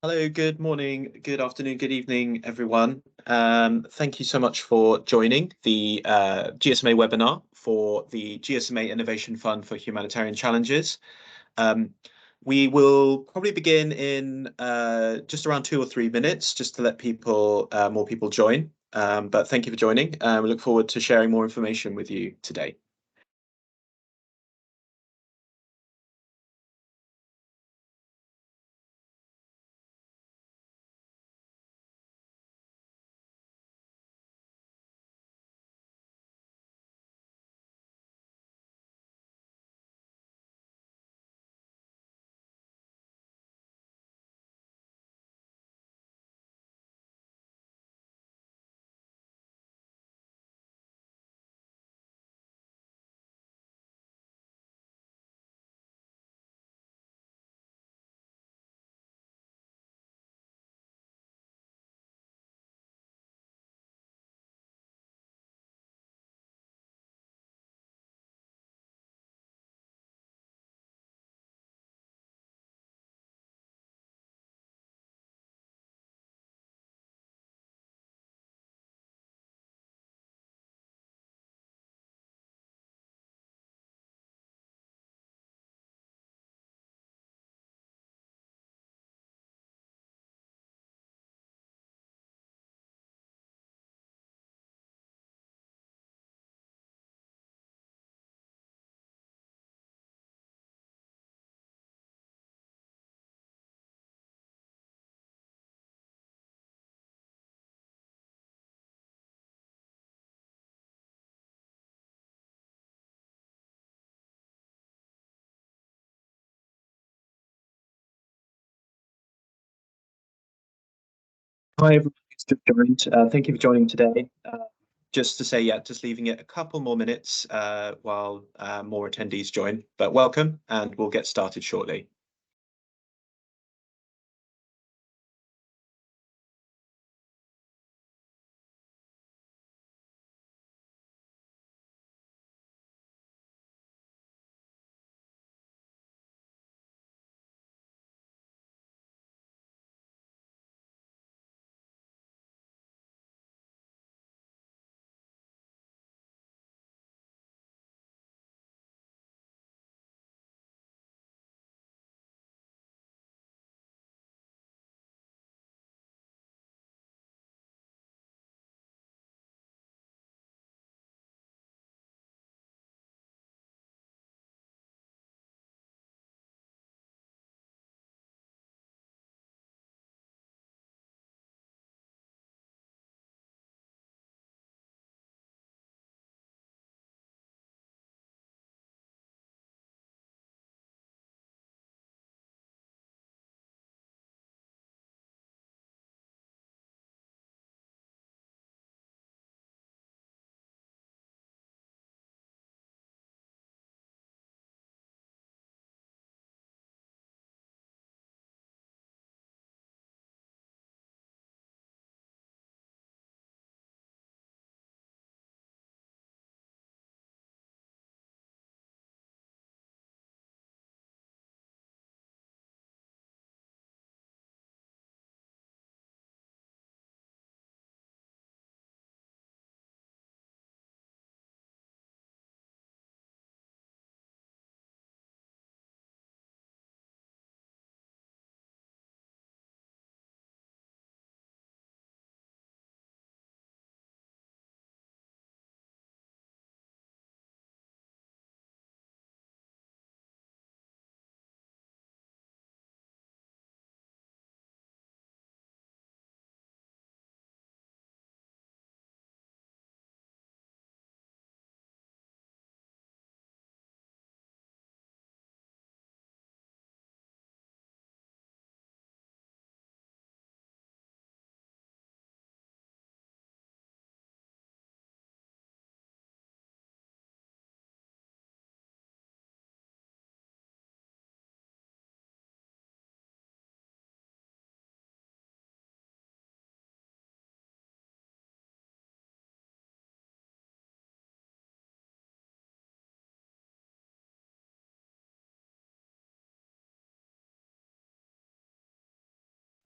Hello, good morning, good afternoon, good evening, everyone. Thank you so much for joining the GSMA webinar for the GSMA Innovation Fund for Humanitarian Challenges. Um, we will probably begin in just around 2 or 3 minutes, just to let more people join. But thank you for joining. We look forward to sharing more information with you today. Hi, everyone who's just joined. Thank you for joining today. Just to say, yeah, just leaving it a couple more minutes while more attendees join. But welcome, and we'll get started shortly.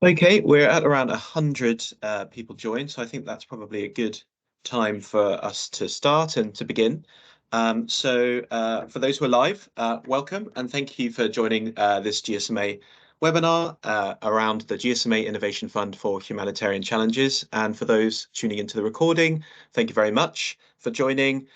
Okay, we're at around 100 people joined, so I think that's probably a good time for us to start and to begin. For those who are live, welcome and thank you for joining this GSMA webinar around the GSMA Innovation Fund for Humanitarian Challenges. And for those tuning into the recording, thank you very much for joining.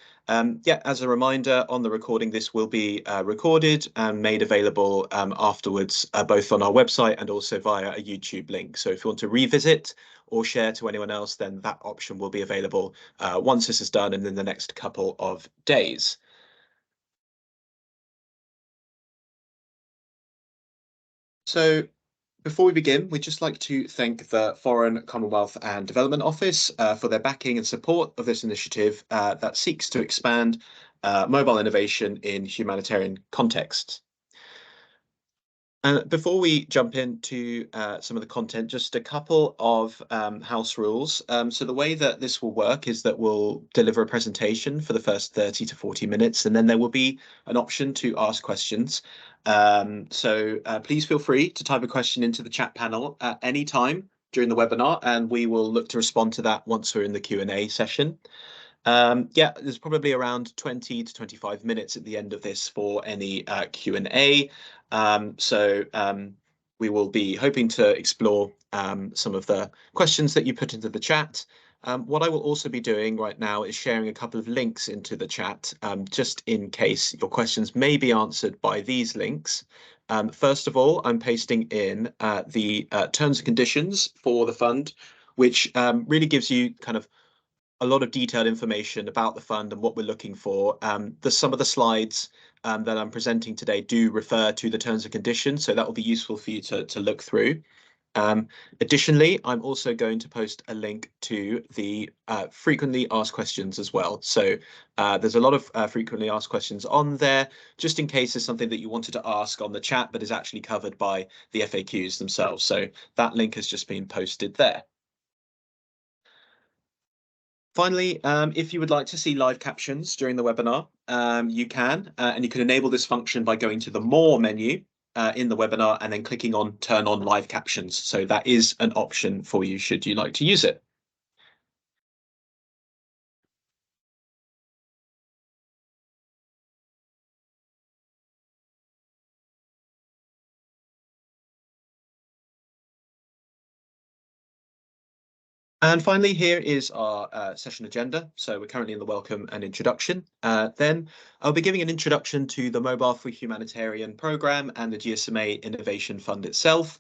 Yeah, as a reminder, on the recording, this will be recorded and made available afterwards, both on our website and also via a YouTube link. So if you want to revisit or share to anyone else, then that option will be available once this is done and in the next couple of days. So before we begin, we'd just like to thank the Foreign, Commonwealth and Development Office for their backing and support of this initiative that seeks to expand mobile innovation in humanitarian contexts. Before we jump into some of the content, just a couple of house rules. So the way that this will work is that we'll deliver a presentation for the first 30 to 40 minutes, and then there will be an option to ask questions. Please feel free to type a question into the chat panel at any time during the webinar, and we will look to respond to that once we're in the Q&A session. Yeah, there's probably around 20 to 25 minutes at the end of this for any Q&A. We will be hoping to explore some of the questions that you put into the chat. What I will also be doing right now is sharing a couple of links into the chat, just in case your questions may be answered by these links. First of all, I'm pasting in the terms and conditions for the fund, which really gives you kind of a lot of detailed information about the fund and what we're looking for. Some of the slides that I'm presenting today do refer to the terms and conditions, so that will be useful for you to look through. Additionally, I'm also going to post a link to the frequently asked questions as well. So there's a lot of frequently asked questions on there, just in case there's something that you wanted to ask on the chat, but is actually covered by the FAQs themselves. So that link has just been posted there. Finally, if you would like to see live captions during the webinar, you can, and you can enable this function by going to the More menu in the webinar and then clicking on Turn on Live Captions. So that is an option for you should you like to use it. And finally, here is our session agenda. So we're currently in the welcome and introduction. Then I'll be giving an introduction to the Mobile for Humanitarian program and the GSMA Innovation Fund itself.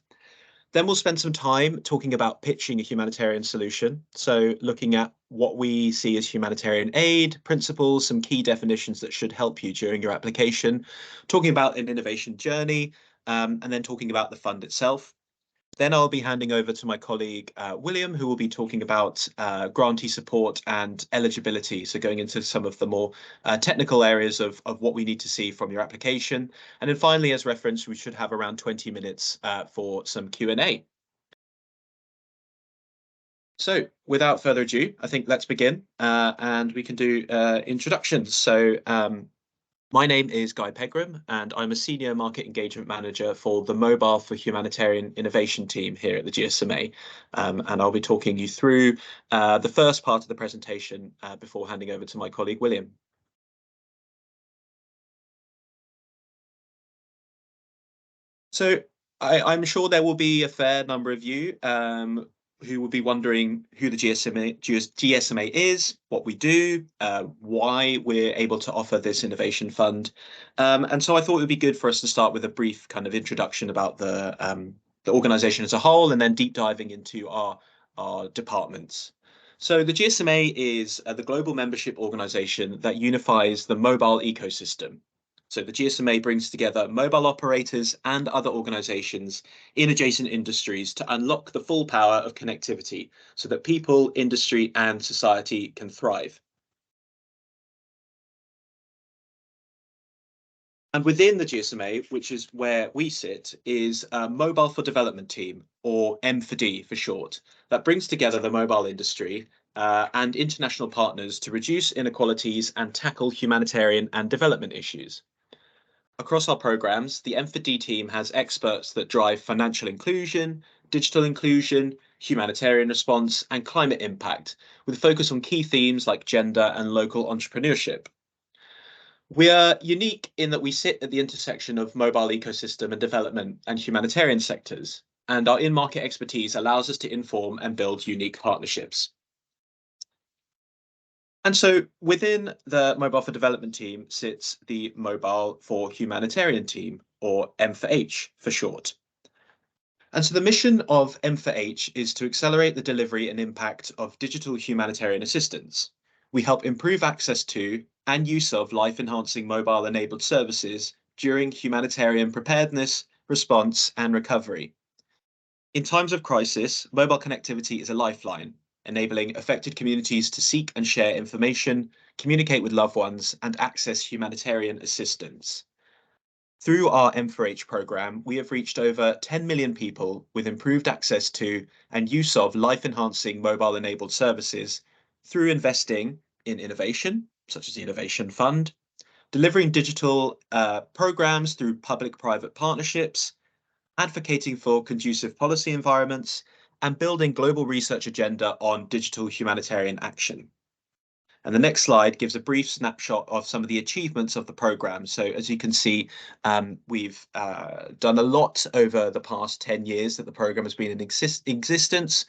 Then we'll spend some time talking about pitching a humanitarian solution. So looking at what we see as humanitarian aid, principles, some key definitions that should help you during your application, talking about an innovation journey, and then talking about the fund itself. Then I'll be handing over to my colleague, William, who will be talking about grantee support and eligibility. So going into some of the more technical areas of what we need to see from your application. And then finally, as reference, we should have around 20 minutes for some Q&A. So without further ado, I think let's begin and we can do introductions. My name is Guy Pegram, and I'm a Senior Market Engagement Manager for the Mobile for Humanitarian Innovation team here at the GSMA. And I'll be talking you through the first part of the presentation before handing over to my colleague, William. So I'm sure there will be a fair number of you who will be wondering who the GSMA is, what we do, why we're able to offer this innovation fund. And so I thought it would be good for us to start with a brief kind of introduction about the organization as a whole, and then deep diving into our departments. So the GSMA is the global membership organization that unifies the mobile ecosystem. So the GSMA brings together mobile operators and other organizations in adjacent industries to unlock the full power of connectivity so that people, industry, and society can thrive. And within the GSMA, which is where we sit, is a Mobile for Development team, or M4D for short, that brings together the mobile industry and international partners to reduce inequalities and tackle humanitarian and development issues. Across our programs, the M4D team has experts that drive financial inclusion, digital inclusion, humanitarian response, and climate impact, with a focus on key themes like gender and local entrepreneurship. We are unique in that we sit at the intersection of mobile ecosystem and development and humanitarian sectors, and our in-market expertise allows us to inform and build unique partnerships. And so within the Mobile for Development team sits the Mobile for Humanitarian team, or M4H for short. And so the mission of M4H is to accelerate the delivery and impact of digital humanitarian assistance. We help improve access to and use of life-enhancing mobile-enabled services during humanitarian preparedness, response, and recovery. In times of crisis, mobile connectivity is a lifeline, enabling affected communities to seek and share information, communicate with loved ones, and access humanitarian assistance. Through our M4H programme, we have reached over 10 million people with improved access to and use of life-enhancing mobile-enabled services through investing in innovation, such as the Innovation Fund, delivering digital programmes through public-private partnerships, advocating for conducive policy environments, and building global research agenda on digital humanitarian action. And the next slide gives a brief snapshot of some of the achievements of the programme. So as you can see, we've done a lot over the past 10 years that the programme has been in existence.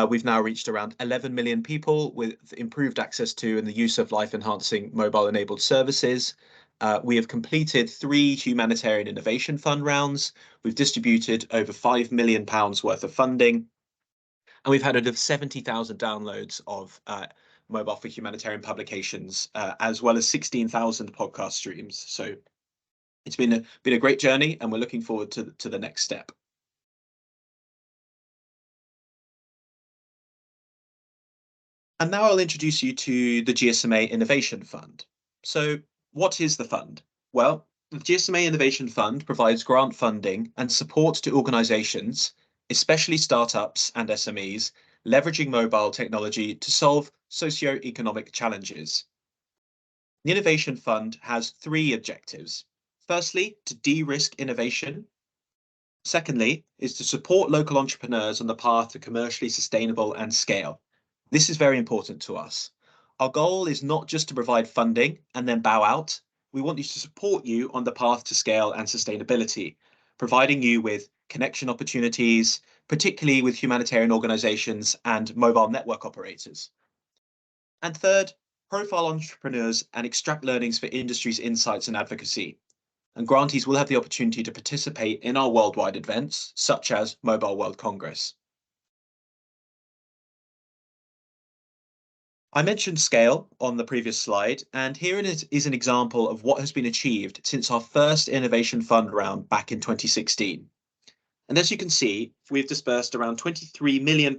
We've now reached around 11 million people with improved access to and the use of life-enhancing mobile-enabled services. We have completed 3 Humanitarian Innovation Fund rounds. We've distributed over £5 million worth of funding. And we've had over 70,000 downloads of Mobile for Humanitarian publications, as well as 16,000 podcast streams. So it's been a great journey, and we're looking forward to the next step. And now I'll introduce you to the GSMA Innovation Fund. So what is the fund? Well, the GSMA Innovation Fund provides grant funding and support to organisations, especially startups and SMEs, leveraging mobile technology to solve socio-economic challenges. The Innovation Fund has 3 objectives. Firstly, to de-risk innovation. Secondly, is to support local entrepreneurs on the path to commercially sustainable and scale. This is very important to us. Our goal is not just to provide funding and then bow out. We want you to support you on the path to scale and sustainability, providing you with connection opportunities, particularly with humanitarian organisations and mobile network operators. And third, profile entrepreneurs and extract learnings for industry's insights and advocacy. And grantees will have the opportunity to participate in our worldwide events, such as Mobile World Congress. I mentioned scale on the previous slide, and here it is an example of what has been achieved since our first Innovation Fund round back in 2016. And as you can see, we've dispersed around £23 million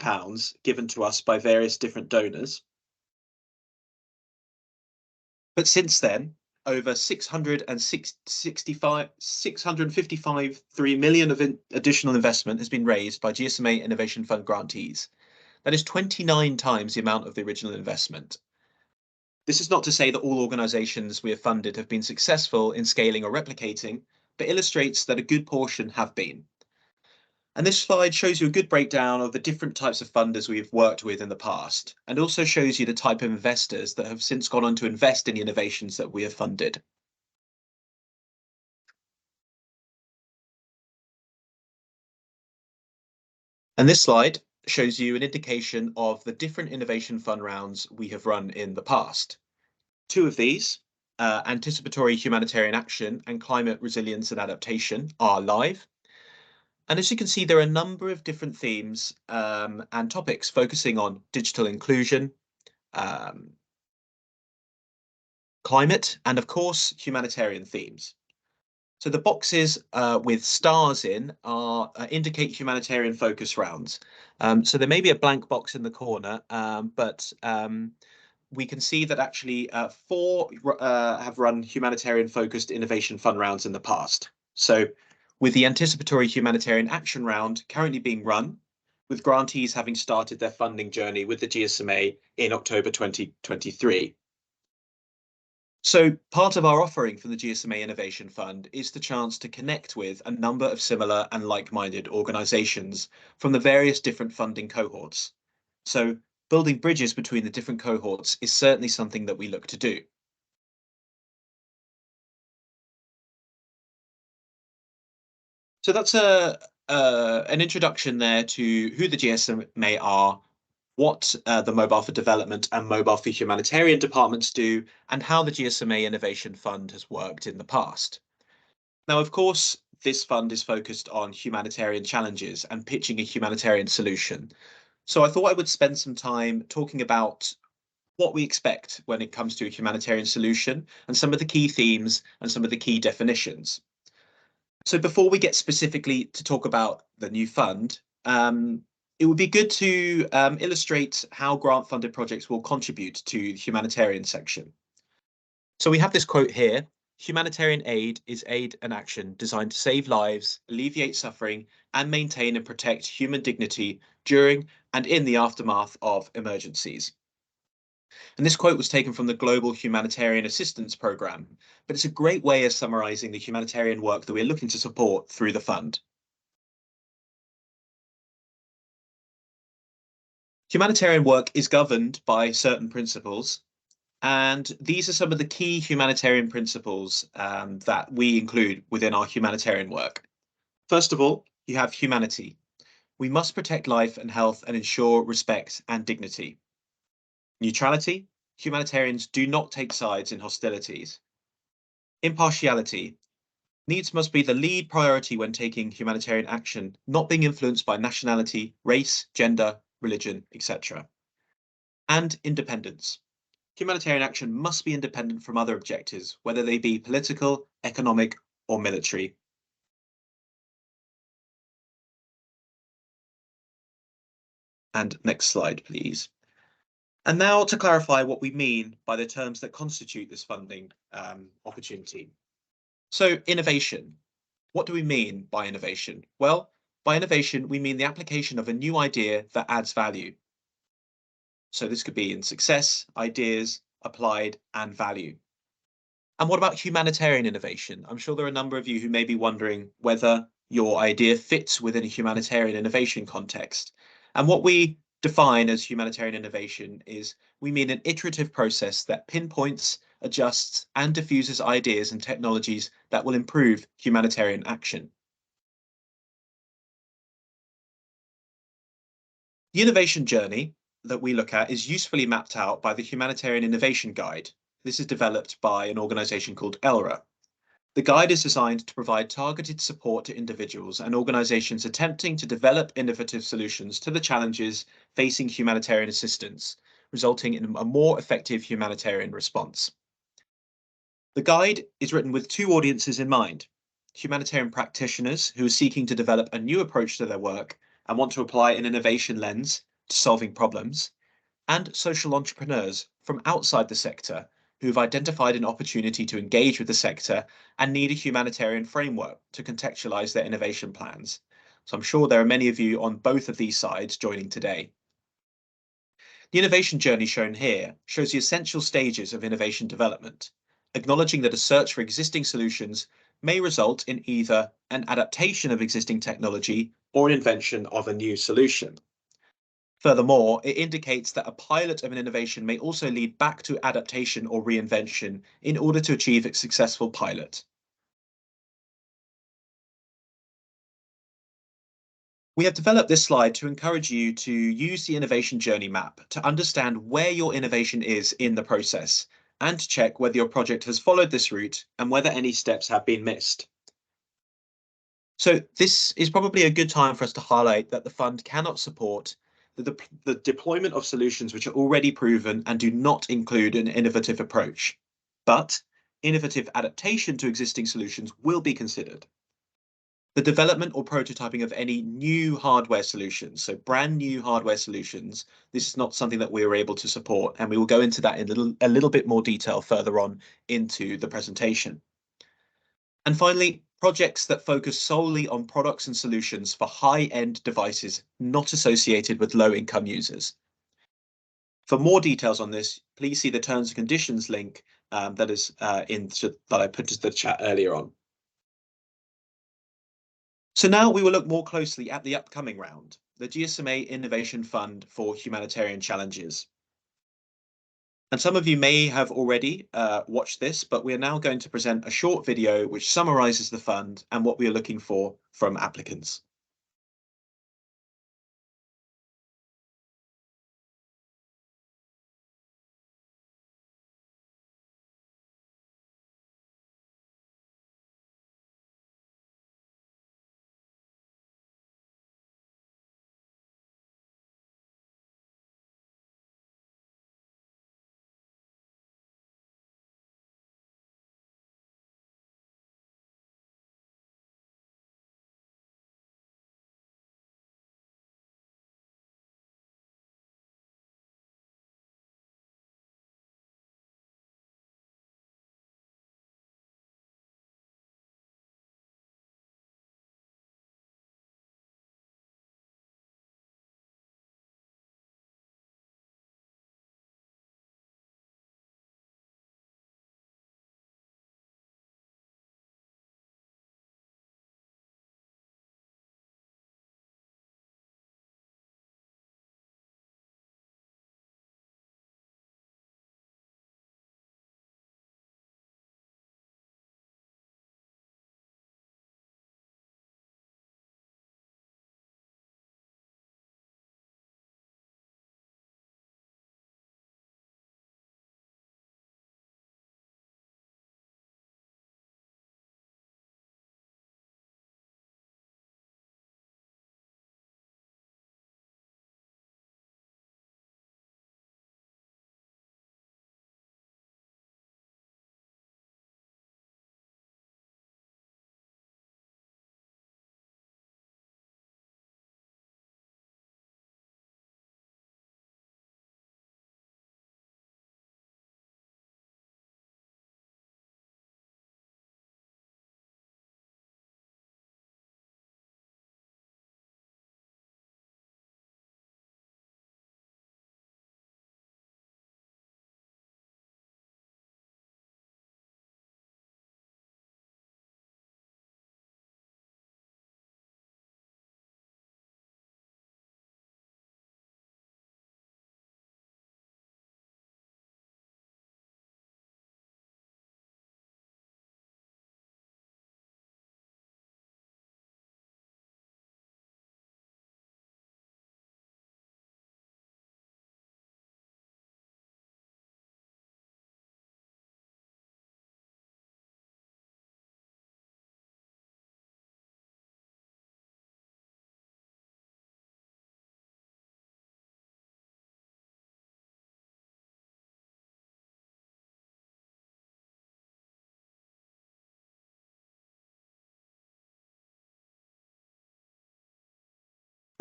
given to us by various different donors. But since then, over 655 million of additional investment has been raised by GSMA Innovation Fund grantees. That is 29 times the amount of the original investment. This is not to say that all organisations we have funded have been successful in scaling or replicating, but illustrates that a good portion have been. And this slide shows you a good breakdown of the different types of funders we've worked with in the past, and also shows you the type of investors that have since gone on to invest in the innovations that we have funded. And this slide shows you an indication of the different innovation fund rounds we have run in the past. 2 of these, anticipatory humanitarian action and climate resilience and adaptation, are live. And as you can see, there are a number of different themes and topics focusing on digital inclusion, climate, and of course, humanitarian themes. So the boxes with stars in are indicate humanitarian focus rounds. So there may be a blank box in the corner, but we can see that actually 4 have run humanitarian focused innovation fund rounds in the past. So with the anticipatory humanitarian action round currently being run, with grantees having started their funding journey with the GSMA in October 2023. So part of our offering from the GSMA Innovation Fund is the chance to connect with a number of similar and like-minded organisations from the various different funding cohorts. So building bridges between the different cohorts is certainly something that we look to do. So that's an introduction there to who the GSMA are, what the Mobile for Development and Mobile for Humanitarian departments do, and how the GSMA Innovation Fund has worked in the past. Now, of course, this fund is focused on humanitarian challenges and pitching a humanitarian solution. So I thought I would spend some time talking about what we expect when it comes to a humanitarian solution and some of the key themes and some of the key definitions. So before we get specifically to talk about the new fund, it would be good to illustrate how grant-funded projects will contribute to the humanitarian section. So we have this quote here: humanitarian aid is aid and action designed to save lives, alleviate suffering, and maintain and protect human dignity during and in the aftermath of emergencies. And this quote was taken from the Global Humanitarian Assistance Programme, but it's a great way of summarising the humanitarian work that we're looking to support through the fund. Humanitarian work is governed by certain principles, and these are some of the key humanitarian principles that we include within our humanitarian work. First of all, you have humanity. We must protect life and health and ensure respect and dignity. Neutrality. Humanitarians do not take sides in hostilities. Impartiality. Needs must be the lead priority when taking humanitarian action, not being influenced by nationality, race, gender, religion, etc. And independence. Humanitarian action must be independent from other objectives, whether they be political, economic, or military. And next slide, please. And now to clarify what we mean by the terms that constitute this funding opportunity. So innovation. What do we mean by innovation? Well, by innovation, we mean the application of a new idea that adds value. So this could be in success, ideas, applied, and value. And what about humanitarian innovation? I'm sure there are a number of you who may be wondering whether your idea fits within a humanitarian innovation context. And what we define as humanitarian innovation is we mean an iterative process that pinpoints, adjusts, and diffuses ideas and technologies that will improve humanitarian action. The innovation journey that we look at is usefully mapped out by the Humanitarian Innovation Guide. This is developed by an organisation called ELRA. The guide is designed to provide targeted support to individuals and organisations attempting to develop innovative solutions to the challenges facing humanitarian assistance, resulting in a more effective humanitarian response. The guide is written with two audiences in mind: humanitarian practitioners who are seeking to develop a new approach to their work and want to apply an innovation lens to solving problems, and social entrepreneurs from outside the sector who've identified an opportunity to engage with the sector and need a humanitarian framework to contextualize their innovation plans. So I'm sure there are many of you on both of these sides joining today. The innovation journey shown here shows the essential stages of innovation development, acknowledging that a search for existing solutions may result in either an adaptation of existing technology or an invention of a new solution. Furthermore, it indicates that a pilot of an innovation may also lead back to adaptation or reinvention in order to achieve a successful pilot. We have developed this slide to encourage you to use the innovation journey map to understand where your innovation is in the process and to check whether your project has followed this route and whether any steps have been missed. So this is probably a good time for us to highlight that the fund cannot support the deployment of solutions which are already proven and do not include an innovative approach, but innovative adaptation to existing solutions will be considered. The development or prototyping of any new hardware solutions, so brand new hardware solutions, this is not something that we are able to support, and we will go into that in a little bit more detail further on into the presentation. And finally, projects that focus solely on products and solutions for high-end devices not associated with low-income users. For more details on this, please see the terms and conditions link that I put into the chat earlier on. So now we will look more closely at the upcoming round, the GSMA Innovation Fund for Humanitarian Challenges. And some of you may have already watched this, but we are now going to present a short video which summarizes the fund and what we are looking for from applicants.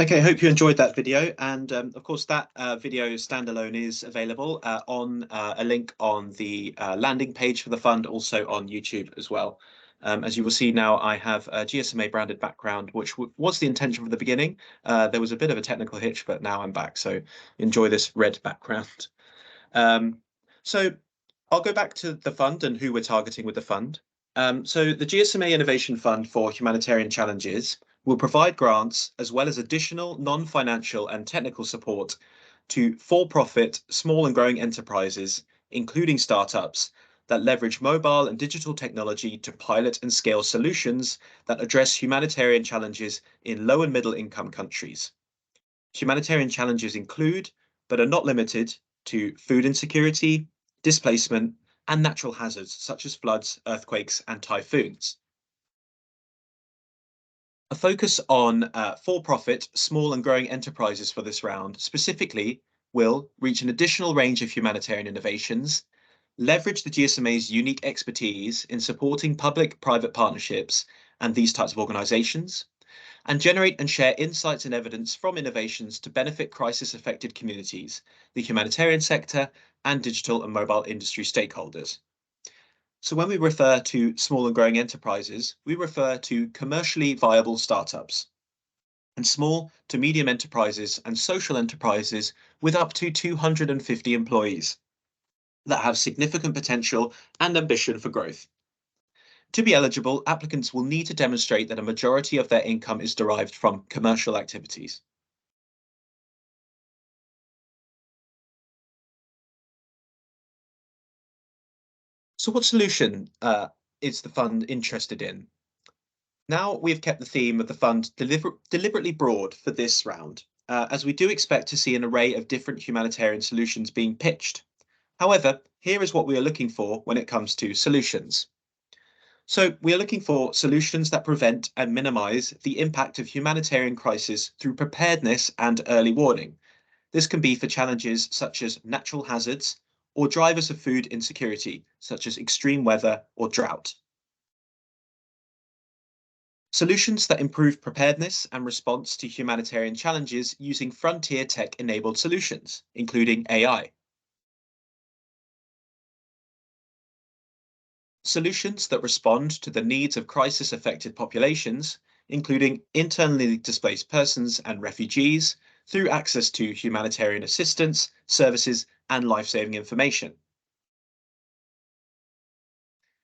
Okay, I hope you enjoyed that video. And of course, that video standalone is available on a link on the landing page for the fund, also on YouTube as well. As you will see now, I have a GSMA branded background, which was the intention from the beginning. There was a bit of a technical hitch, but now I'm back. So enjoy this red background. So I'll go back to the fund and who we're targeting with the fund. So the GSMA Innovation Fund for Humanitarian Challenges will provide grants as well as additional non-financial and technical support to for-profit, small and growing enterprises, including startups, that leverage mobile and digital technology to pilot and scale solutions that address humanitarian challenges in low and middle income countries. Humanitarian challenges include, but are not limited to, food insecurity, displacement, and natural hazards such as floods, earthquakes, and typhoons. A focus on for-profit, small and growing enterprises for this round specifically will reach an additional range of humanitarian innovations, leverage the GSMA's unique expertise in supporting public-private partnerships and these types of organizations, and generate and share insights and evidence from innovations to benefit crisis-affected communities, the humanitarian sector, and digital and mobile industry stakeholders. So when we refer to small and growing enterprises, we refer to commercially viable startups and small to medium enterprises and social enterprises with up to 250 employees. that have significant potential and ambition for growth. To be eligible, applicants will need to demonstrate that a majority of their income is derived from commercial activities. So what solution is the fund interested in? Now we've kept the theme of the fund deliberately broad for this round, as we do expect to see an array of different humanitarian solutions being pitched. However, here is what we are looking for when it comes to solutions. So we are looking for solutions that prevent and minimize the impact of humanitarian crisis through preparedness and early warning. This can be for challenges such as natural hazards or drivers of food insecurity, such as extreme weather or drought. Solutions that improve preparedness and response to humanitarian challenges using frontier tech-enabled solutions, including AI. Solutions that respond to the needs of crisis-affected populations, including internally displaced persons and refugees, through access to humanitarian assistance, services, and life-saving information.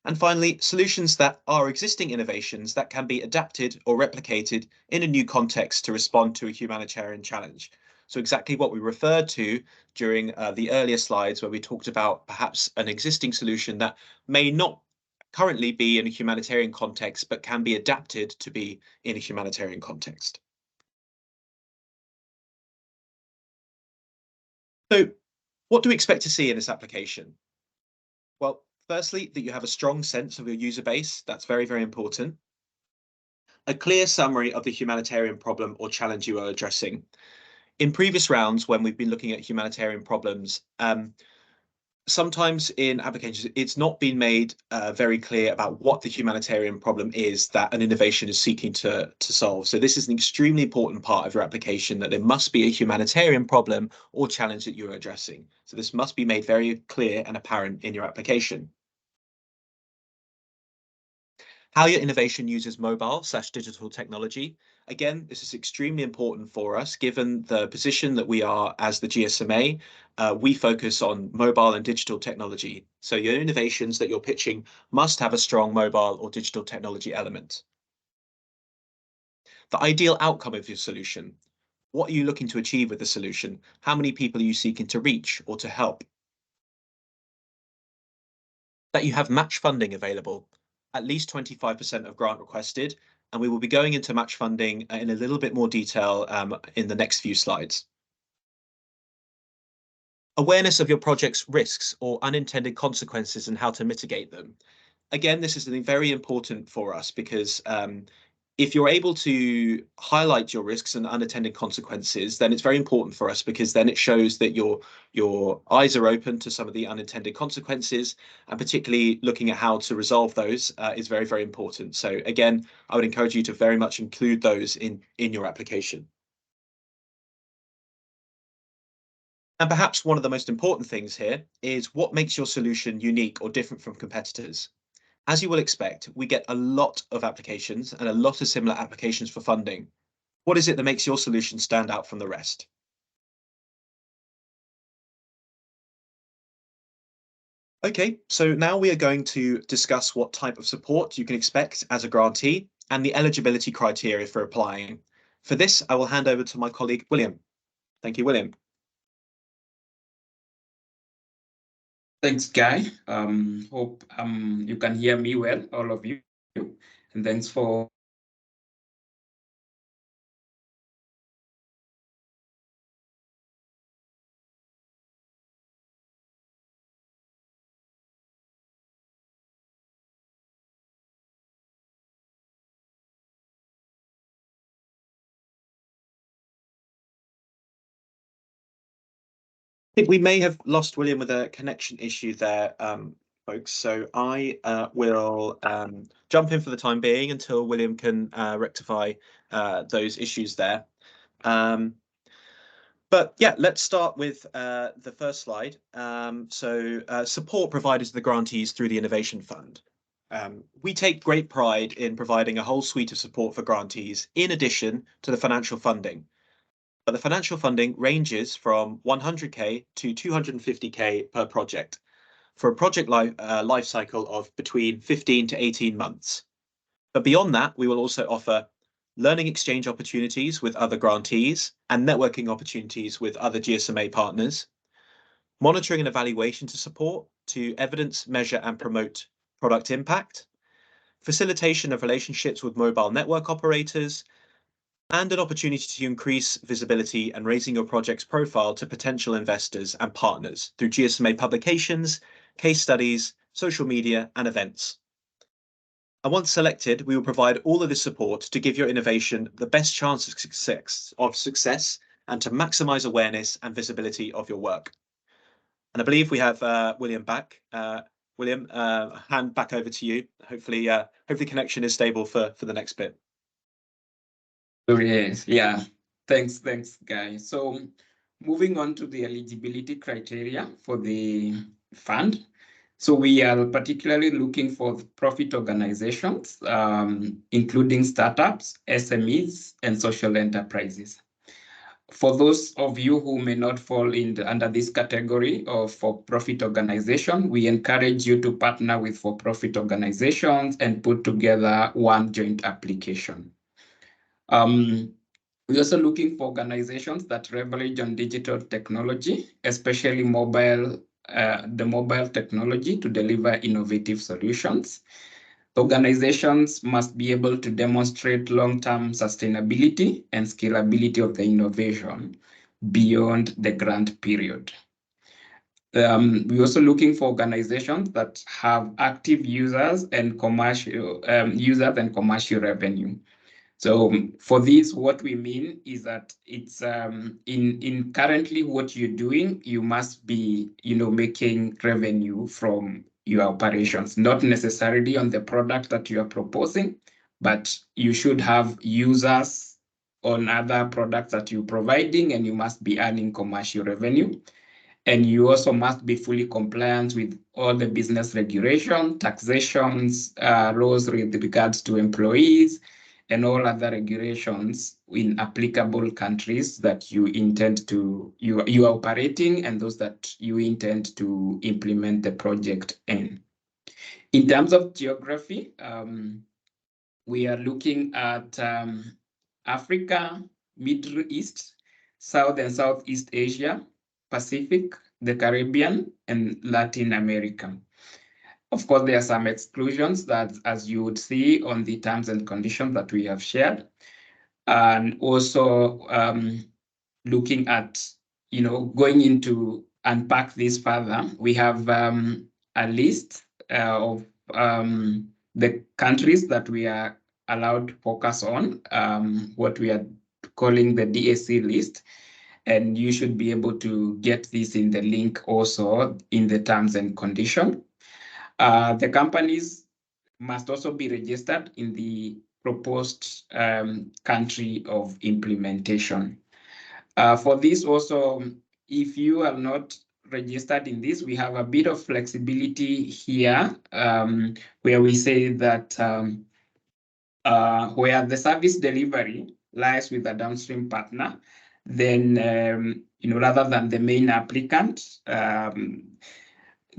And finally, solutions that are existing innovations that can be adapted or replicated in a new context to respond to a humanitarian challenge. So exactly what we referred to during the earlier slides where we talked about perhaps an existing solution that may not currently be in a humanitarian context, but can be adapted to be in a humanitarian context. So what do we expect to see in this application? Well, firstly, that you have a strong sense of your user base. That's very, very important. A clear summary of the humanitarian problem or challenge you are addressing. In previous rounds, when we've been looking at humanitarian problems, sometimes in applications, it's not been made very clear about what the humanitarian problem is that an innovation is seeking to solve. So this is an extremely important part of your application, that there must be a humanitarian problem or challenge that you're addressing. So this must be made very clear and apparent in your application. How your innovation uses mobile/digital technology. Again, this is extremely important for us, given the position that we are as the GSMA. We focus on mobile and digital technology. So your innovations that you're pitching must have a strong mobile or digital technology element. The ideal outcome of your solution. What are you looking to achieve with the solution? How many people are you seeking to reach or to help? That you have match funding available, at least 25% of grant requested, and we will be going into match funding in a little bit more detail in the next few slides. Awareness of your project's risks or unintended consequences and how to mitigate them. Again, this is something very important for us because if you're able to highlight your risks and unintended consequences, then it's very important for us, because then it shows that your eyes are open to some of the unintended consequences, and particularly looking at how to resolve those is very, very important. So again, I would encourage you to very much include those in your application. And perhaps one of the most important things here is what makes your solution unique or different from competitors. As you will expect, we get a lot of applications and a lot of similar applications for funding. What is it that makes your solution stand out from the rest? Okay, so now we are going to discuss what type of support you can expect as a grantee and the eligibility criteria for applying. For this, I will hand over to my colleague, William. Thank you, William. Thanks, Guy. Hope you can hear me well, all of you. And thanks for I think we may have lost William with a connection issue there, folks. So I will jump in for the time being until William can rectify those issues there. But yeah, let's start with the first slide. Support provided to the grantees through the Innovation Fund. We take great pride in providing a whole suite of support for grantees in addition to the financial funding. But the financial funding ranges from 100k to 250k per project. for a project life cycle of between 15 to 18 months. But beyond that, we will also offer learning exchange opportunities with other grantees and networking opportunities with other GSMA partners, monitoring and evaluation to support to evidence, measure and promote product impact, facilitation of relationships with mobile network operators, and an opportunity to increase visibility and raising your project's profile to potential investors and partners through GSMA publications, case studies, social media, and events. And once selected, we will provide all of this support to give your innovation the best chance of success and to maximize awareness and visibility of your work. And I believe we have William back. William, hand back over to you. Hopefully connection is stable for the next bit. Yes, yeah. Thanks, Guy. So moving on to the eligibility criteria for the fund. So we are particularly looking for profit organizations, including startups, SMEs, and social enterprises. For those of you who may not fall under this category of for-profit organization, we encourage you to partner with for-profit organizations and put together one joint application. We're also looking for organizations that leverage on digital technology, especially the mobile technology to deliver innovative solutions. Organizations must be able to demonstrate long-term sustainability and scalability of the innovation beyond the grant period. We're also looking for organizations that have active users and commercial revenue. So for this, what we mean is that it's in currently what you're doing, you must be, making revenue from your operations, not necessarily on the product that you are proposing, but you should have users on other products that you're providing, and you must be earning commercial revenue. And you also must be fully compliant with all the business regulation, taxations, laws with regards to employees, and all other regulations in applicable countries that you are operating and those that you intend to implement the project in. In terms of geography, we are looking at Africa, Middle East, South and Southeast Asia, Pacific, the Caribbean, and Latin America. Of course, there are some exclusions that, as you would see on the terms and conditions that we have shared, and also looking at, going into unpack this further. We have a list of the countries that we are allowed to focus on, what we are calling the DSC list. And you should be able to get this in the link also in the terms and conditions. The companies must also be registered in the proposed country of implementation. For this also, if you are not registered in this, we have a bit of flexibility here, where we say that where the service delivery lies with a downstream partner, then rather than the main applicant,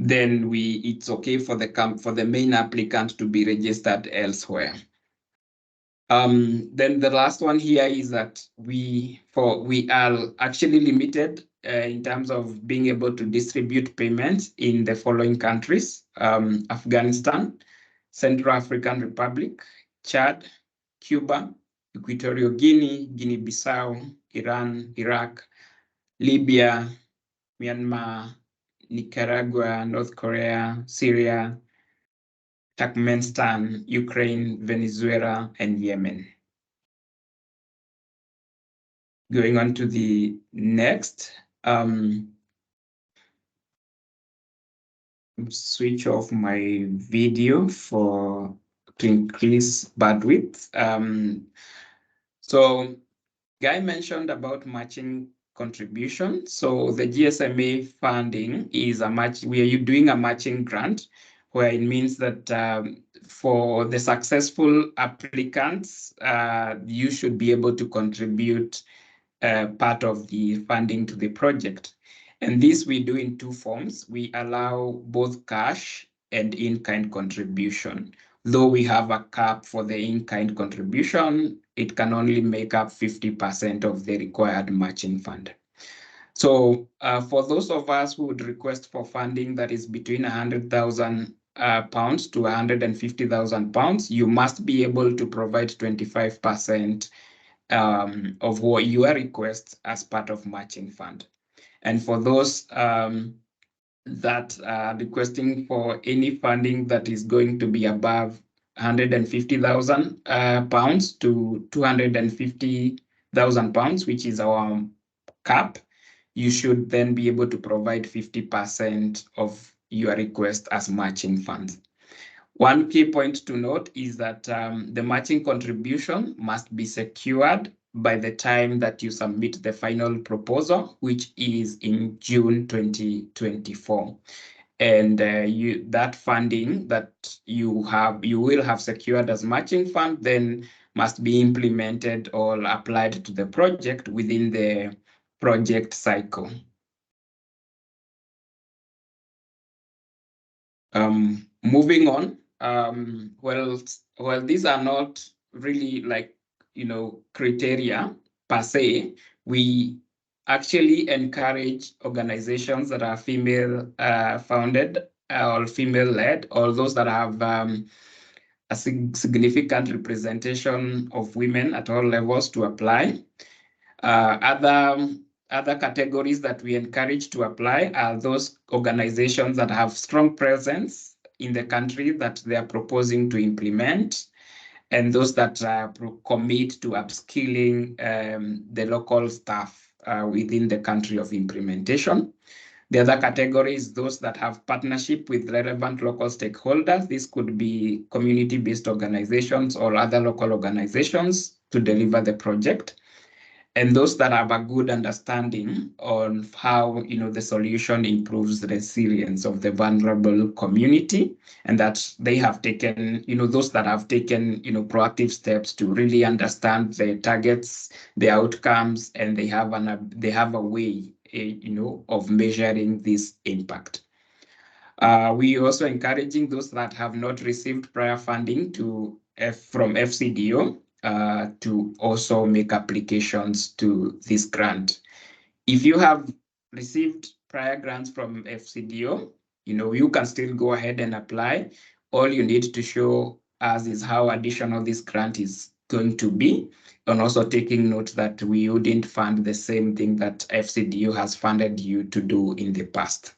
then it's okay for the main applicant to be registered elsewhere. Then the last one here is that we are actually limited in terms of being able to distribute payments in the following countries: Afghanistan, Central African Republic, Chad, Cuba, Equatorial Guinea, Guinea-Bissau, Iran, Iraq, Libya, Myanmar, Nicaragua, North Korea, Syria, Turkmenistan, Ukraine, Venezuela, and Yemen. Going on to the next. Switch off my video to increase bandwidth. So Guy mentioned about matching contribution. So the GSMA funding is where you're doing a matching grant, where it means that for the successful applicants, you should be able to contribute part of the funding to the project. And this we do in two forms. We allow both cash and in-kind contribution. Though we have a cap for the in-kind contribution, it can only make up 50% of the required matching fund. So for those of us who would request for funding that is between 100,000 pounds to 150,000 pounds, you must be able to provide 25% of what your request as part of matching fund. And for those that are requesting for any funding that is going to be above 150,000 pounds to 250,000 pounds, which is our cap, you should then be able to provide 50% of your request as matching funds. One key point to note is that the matching contribution must be secured by the time that you submit the final proposal, which is in June 2024. And that funding that you will have secured as matching fund then must be implemented or applied to the project within the project cycle. Moving on, well, these are not really like, criteria per se. We actually encourage organizations that are female founded or female led, or those that have a significant representation of women at all levels to apply. Other categories that we encourage to apply are those organizations that have strong presence in the country that they are proposing to implement, and those that commit to upskilling the local staff within the country of implementation. The other category is those that have partnership with relevant local stakeholders. This could be community-based organizations or other local organizations to deliver the project. And those that have a good understanding on how the solution improves the resilience of the vulnerable community, and that they have taken, those that have taken proactive steps to really understand the targets, the outcomes, and they have a way of measuring this impact. We are also encouraging those that have not received prior funding from FCDO to also make applications to this grant. If you have received prior grants from FCDO, you can still go ahead and apply. All you need to show us is how additional this grant is going to be, and also taking note that we wouldn't fund the same thing that FCDO has funded you to do in the past.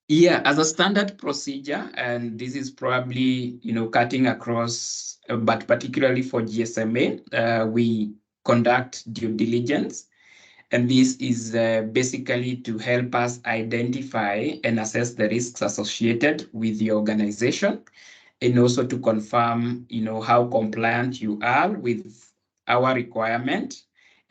Yeah, as a standard procedure, and this is probably, cutting across, but particularly for GSMA, we conduct due diligence. And this is basically to help us identify and assess the risks associated with the organization, and also to confirm, how compliant you are with our requirement,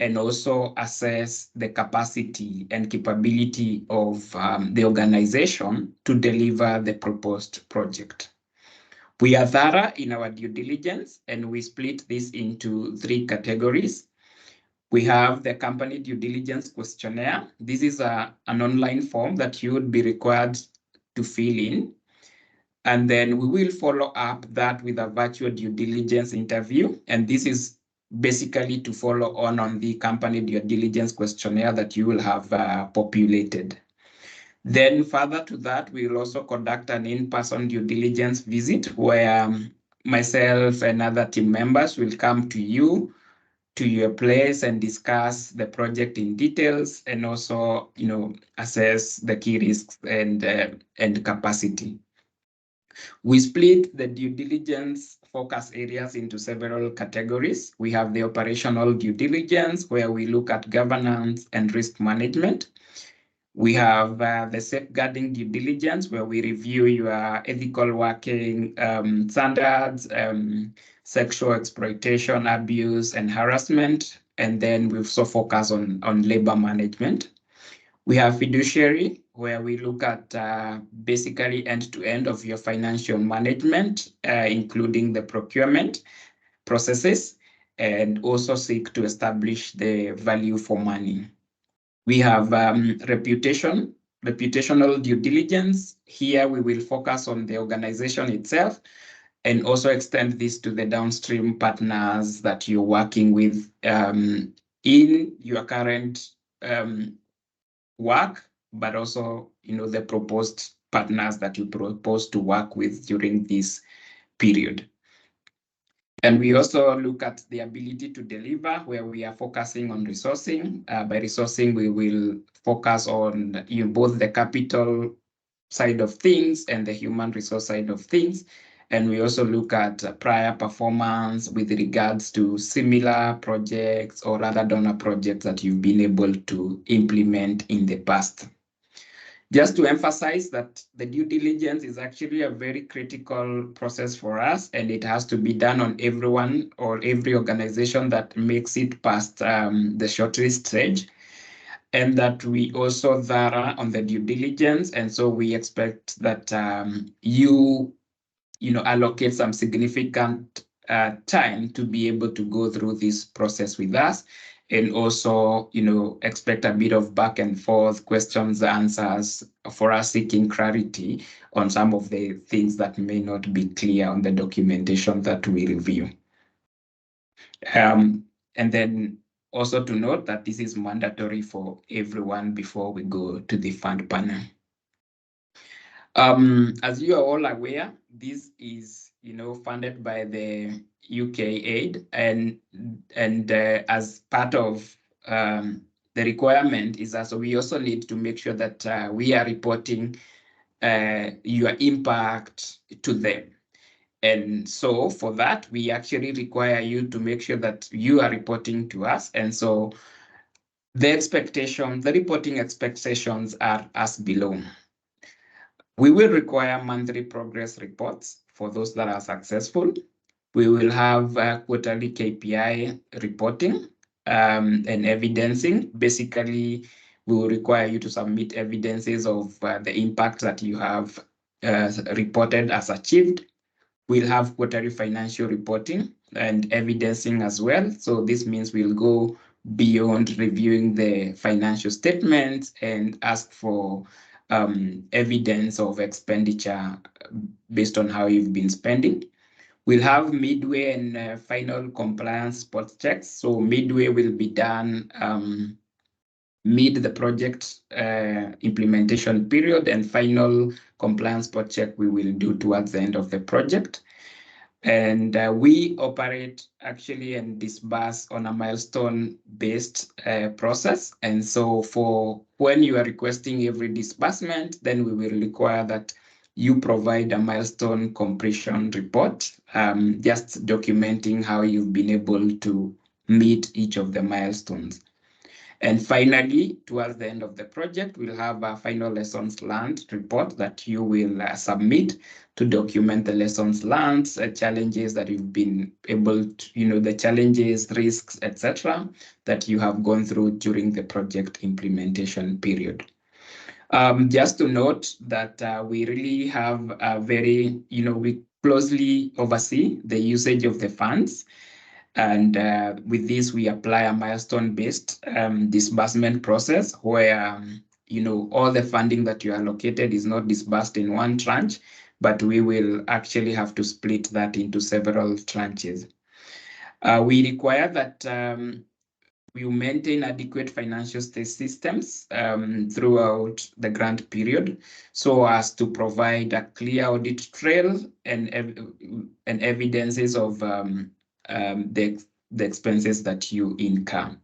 and also assess the capacity and capability of the organization to deliver the proposed project. We are thorough in our due diligence, and we split this into 3 categories. We have the company due diligence questionnaire. This is an online form that you would be required to fill in. And then we will follow up that with a virtual due diligence interview. And this is basically to follow on the company due diligence questionnaire that you will have populated. Then further to that, we will also conduct an in-person due diligence visit where myself and other team members will come to you, to your place, and discuss the project in details, and also, assess the key risks and capacity. We split the due diligence focus areas into several categories. We have the operational due diligence, where we look at governance and risk management. We have the safeguarding due diligence, where we review your ethical working standards, sexual exploitation, abuse, and harassment. And then we also focus on labor management. We have fiduciary, where we look at basically end-to-end of your financial management, including the procurement processes. and also seek to establish the value for money. We have reputational due diligence. Here we will focus on the organization itself and also extend this to the downstream partners that you're working with in your current work, but also, the proposed partners that you propose to work with during this period. And we also look at the ability to deliver, where we are focusing on resourcing. By resourcing, we will focus on both the capital side of things and the human resource side of things. And we also look at prior performance with regards to similar projects or other donor projects that you've been able to implement in the past. Just to emphasize that the due diligence is actually a very critical process for us, and it has to be done on everyone or every organization that makes it past the shortlist stage, and that we also thorough on the due diligence. And so we expect that you allocate some significant time to be able to go through this process with us, and also, expect a bit of back and forth questions, answers for us seeking clarity on some of the things that may not be clear on the documentation that we review. And then also to note that this is mandatory for everyone before we go to the fund panel. As you are all aware, this is, funded by the UK aid, and as part of the requirement is that we also need to make sure that we are reporting your impact to them. And so for that, we actually require you to make sure that you are reporting to us. And so the reporting expectations are as below. We will require monthly progress reports for those that are successful. We will have quarterly KPI reporting and evidencing. Basically, we will require you to submit evidences of the impact that you have reported as achieved. We'll have quarterly financial reporting and evidencing as well. So this means we'll go beyond reviewing the financial statements and ask for evidence of expenditure based on how you've been spending. We'll have midway and final compliance spot checks. So midway will be done mid the project implementation period, and final compliance spot check we will do towards the end of the project. And we operate actually and disburse on a milestone-based process. And so for when you are requesting every disbursement, then we will require that you provide a milestone completion report, just documenting how you've been able to meet each of the milestones. And finally, towards the end of the project, we'll have a final lessons learned report that you will submit to document the lessons learned, challenges that you've been able to, the challenges, risks, etc., that you have gone through during the project implementation period. Just to note that we really have a very, we closely oversee the usage of the funds. And with this, we apply a milestone-based disbursement process where, all the funding that you allocated is not disbursed in one tranche, but we will actually have to split that into several tranches. We require that we maintain adequate financial systems throughout the grant period, so as to provide a clear audit trail and evidences of the expenses that you incur.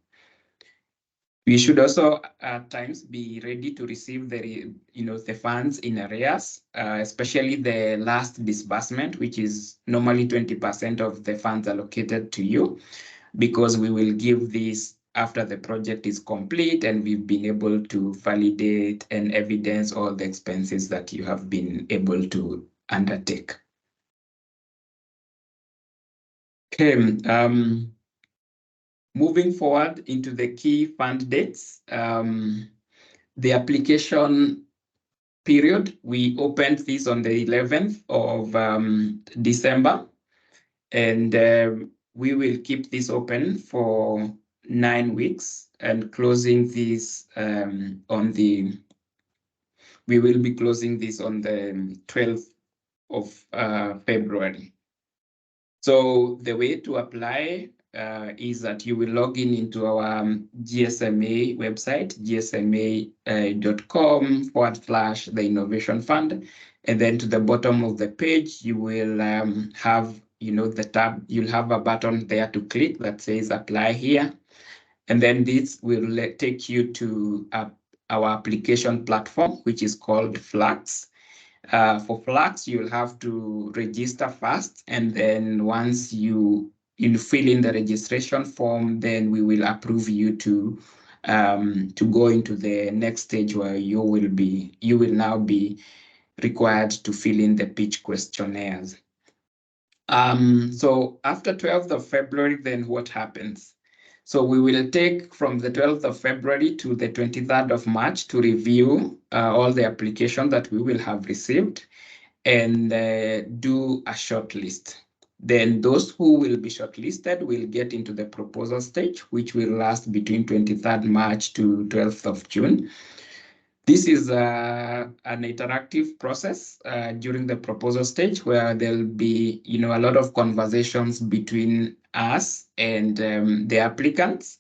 We should also at times be ready to receive the funds in arrears, especially the last disbursement, which is normally 20% of the funds allocated to you, because we will give this after the project is complete and we've been able to validate and evidence all the expenses that you have been able to undertake. Okay, moving forward into the key fund dates, the application period, we opened this on the 11th of December, and we will keep this open for 9 weeks and closing this we will be closing this on the 12th of February. So the way to apply is that you will log in into our GSMA website, gsma.com/the Innovation Fund. And then to the bottom of the page, you will have, the tab, you'll have a button there to click that says apply here. And then this will take you to our application platform, which is called Flax. For Flax, you'll have to register first, and then once you fill in the registration form, then we will approve you to go into the next stage where you will now be required to fill in the pitch questionnaires. So after 12th of February, then what happens? So we will take from the 12th of February to the 23rd of March to review all the applications that we will have received and do a short list. Then those who will be shortlisted will get into the proposal stage, which will last between 23rd March to 12th of June. This is an interactive process during the proposal stage where there'll be, a lot of conversations between us and the applicants.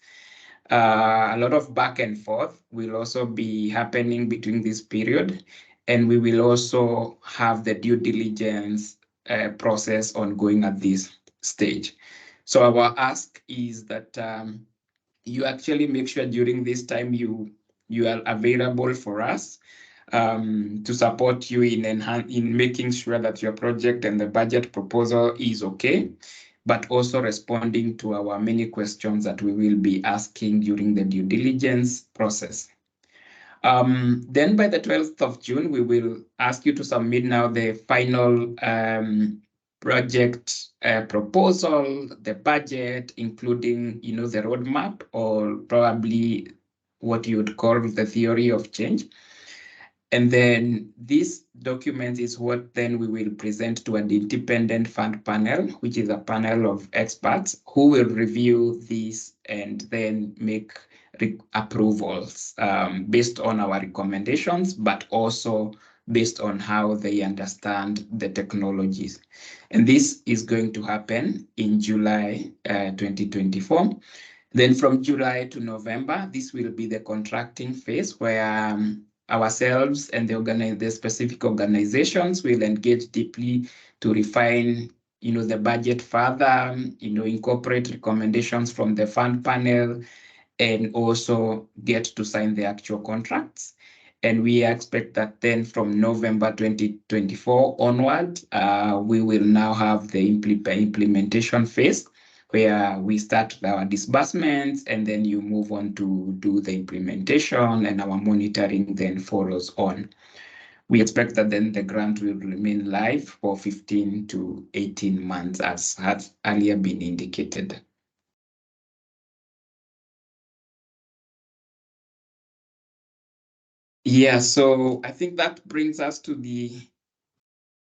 A lot of back and forth will also be happening between this period. And we will also have the due diligence process ongoing at this stage. So our ask is that you actually make sure during this time you are available for us to support you in making sure that your project and the budget proposal is okay, but also responding to our many questions that we will be asking during the due diligence process. Then by the 12th of June, we will ask you to submit now the final project proposal, the budget, including, the roadmap, or probably what you would call the theory of change. And then this document is what then we will present to an independent fund panel, which is a panel of experts who will review this and then make approvals based on our recommendations, but also based on how they understand the technologies. And this is going to happen in July 2024. Then from July to November, this will be the contracting phase where ourselves and the specific organizations will engage deeply to refine, the budget further, incorporate recommendations from the fund panel, and also get to sign the actual contracts. And we expect that then from November 2024 onward, we will now have the implementation phase where we start our disbursements and then you move on to do the implementation and our monitoring then follows on. We expect that then the grant will remain live for 15 to 18 months as has earlier been indicated. Yeah, so I think that brings us to the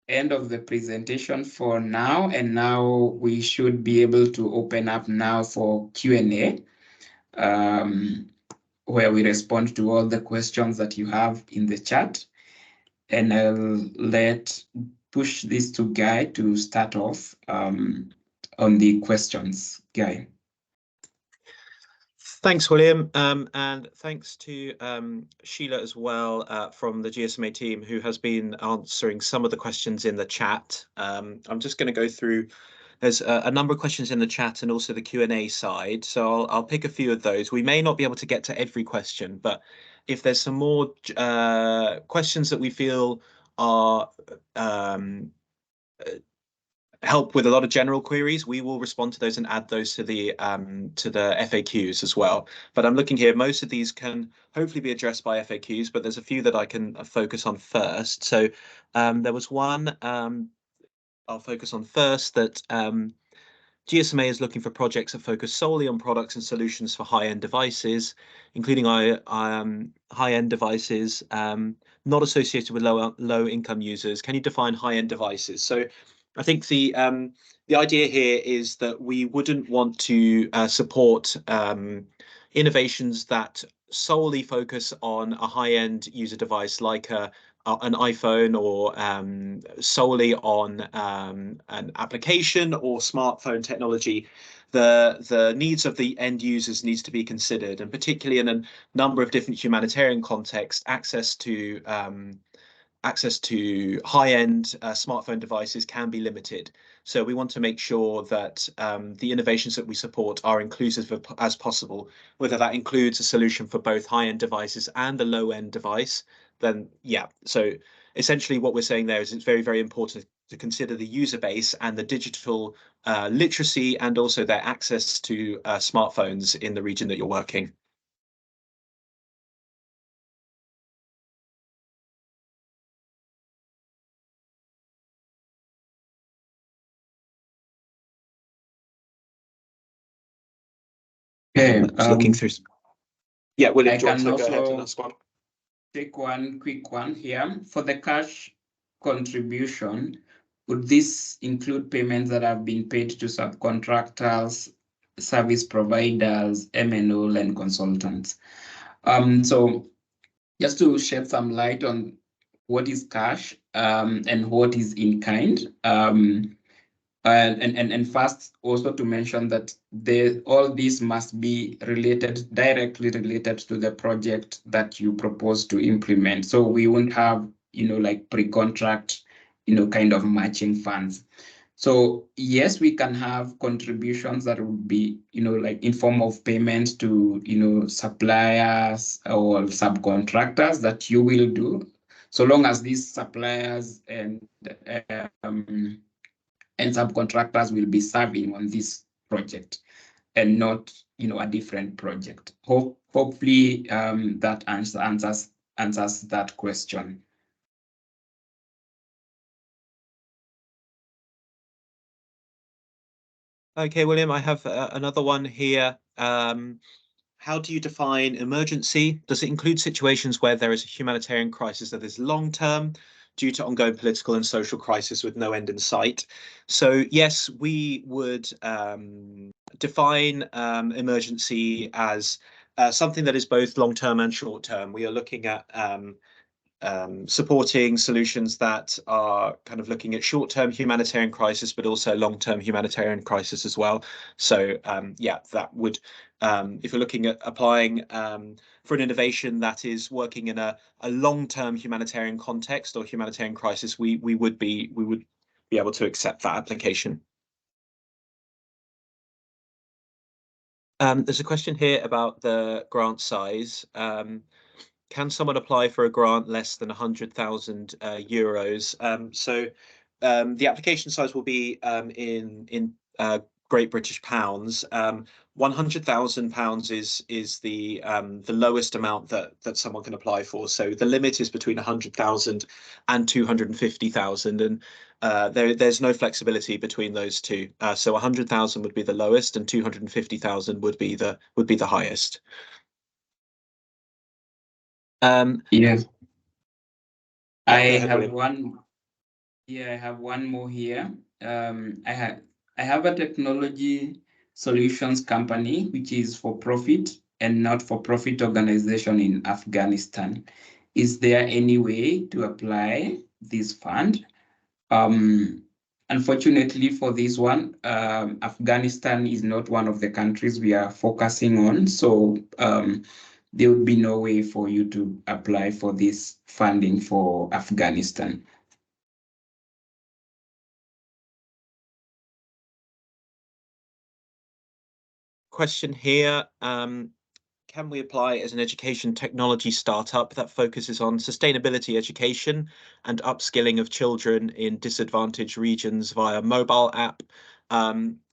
end of the presentation for now, and now we should be able to open up now for Q&A, where we respond to all the questions that you have in the chat. And I'll push this to Guy to start off on the questions. Guy. Thanks, William, and thanks to Sheila as well from the GSMA team, who has been answering some of the questions in the chat. I'm just going to go through. There's a number of questions in the chat and also the Q&A side, so I'll pick a few of those. We may not be able to get to every question, but if there's some more questions that we feel are help with a lot of general queries, we will respond to those and add those to the FAQs as well. But I'm looking here, most of these can hopefully be addressed by FAQs, but there's a few that I can focus on first. So there was one I'll focus on first, that GSMA is looking for projects that focus solely on products and solutions for high-end devices, including high-end devices not associated with low-income users. Can you define high-end devices? So I think the idea here is that we wouldn't want to support innovations that solely focus on a high-end user device like an iPhone, or solely on an application or smartphone technology. The needs of the end users needs to be considered, and particularly in a number of different humanitarian contexts, access to high-end smartphone devices can be limited. So we want to make sure that the innovations that we support are inclusive as possible, whether that includes a solution for both high-end devices and the low-end device. Then yeah, so essentially what we're saying there is it's very, very important to consider the user base and the digital literacy, and also their access to smartphones in the region that you're working. Okay, looking through. Yeah, William, I do you want can to go ahead and also ask one? take one quick one here. For the cash contribution, would this include payments that have been paid to subcontractors, service providers, MNO, and consultants? So just to shed some light on what is cash and what is in kind. And first also to mention that all these must be directly related to the project that you propose to implement. So we won't have, like pre-contract, kind of matching funds. So yes, we can have contributions that would be, like in form of payment to, suppliers or subcontractors that you will do, so long as these suppliers and subcontractors will be serving on this project and not, a different project. Hopefully that answers that question. Okay, William, I have another one here. How do you define emergency? Does it include situations where there is a humanitarian crisis that is long-term due to ongoing political and social crisis with no end in sight? So yes, we would define emergency as something that is both long-term and short-term. We are looking at supporting solutions that are kind of looking at short-term humanitarian crisis, but also long-term humanitarian crisis as well. So yeah, that would, if you're looking at applying for an innovation that is working in a long-term humanitarian context or humanitarian crisis, we would be able to accept that application. There's a question here about the grant size. Can someone apply for a grant less than 100,000 euros? So the application size will be in Great British pounds. £100,000 is the lowest amount that someone can apply for. So the limit is between 100,000 and 250,000, and there's no flexibility between those two. So 100,000 would be the lowest, and 250,000 would be the highest. Yes. Yeah, I go ahead, have William. one. Yeah, I have one more here. I have a technology solutions company which is for profit and not for profit organization in Afghanistan. Is there any way to apply this fund? Unfortunately for this one, Afghanistan is not one of the countries we are focusing on. So there would be no way for you to apply for this funding for Afghanistan. Question here. Can we apply as an education technology startup that focuses on sustainability education and upskilling of children in disadvantaged regions via mobile app?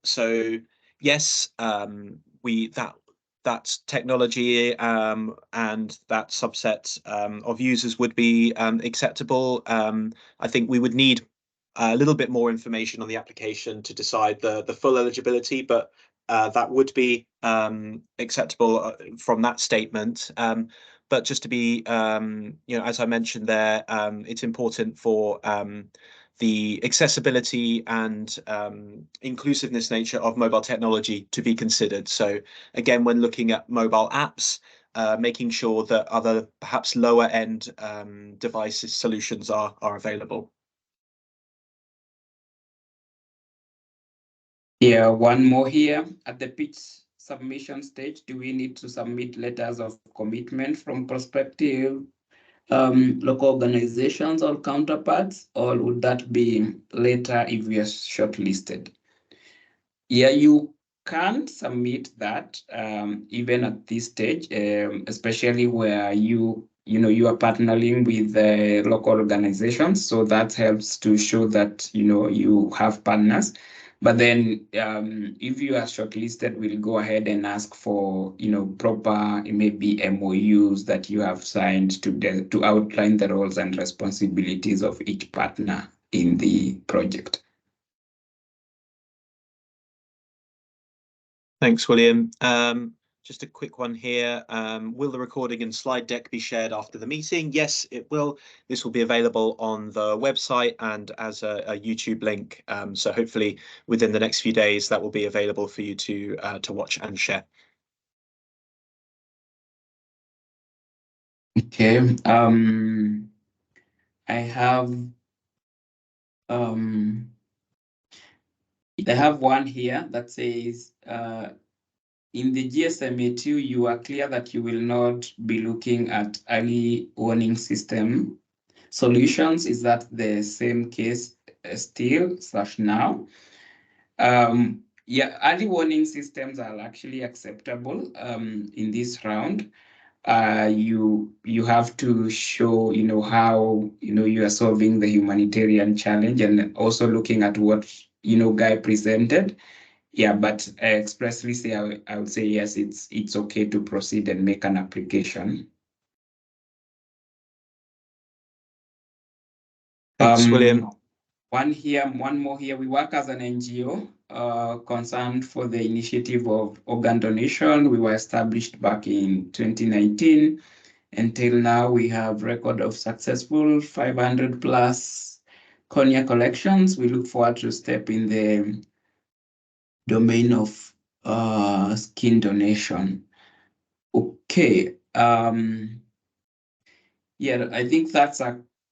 So yes, that technology and that subset of users would be acceptable. I think we would need a little bit more information on the application to decide the full eligibility, but that would be acceptable from that statement. But just to be, as I mentioned there, it's important for the accessibility and inclusiveness nature of mobile technology to be considered. So again, when looking at mobile apps, making sure that other perhaps lower end devices solutions are available. Yeah, one more here. At the pitch submission stage, do we need to submit letters of commitment from prospective local organizations or counterparts, or would that be later if we are shortlisted? Yeah, you can submit that even at this stage, especially where you are partnering with local organizations. So that helps to show that you have partners. But then if you are shortlisted, we'll go ahead and ask for proper maybe MOUs that you have signed to outline the roles and responsibilities of each partner in the project. Thanks, William. Just a quick one here. Will the recording and slide deck be shared after the meeting? Yes, it will. This will be available on the website and as a YouTube link. So hopefully within the next few days, that will be available for you to watch and share. Okay. I have one here that says, in the GSMA2, you are clear that you will not be looking at early warning system solutions. Is that the same case still / now? Yeah, early warning systems are actually acceptable in this round. You have to show how you are solving the humanitarian challenge, and also looking at what Guy presented. Yeah, but expressly say I would say yes, it's okay to proceed and make an application. Thanks, William. One more here. We work as an NGO concerned for the initiative of organ donation. We were established back in 2019. Until now, we have record of successful 500 plus cornea collections. We look forward to step in the domain of skin donation. Okay. Yeah, I think that's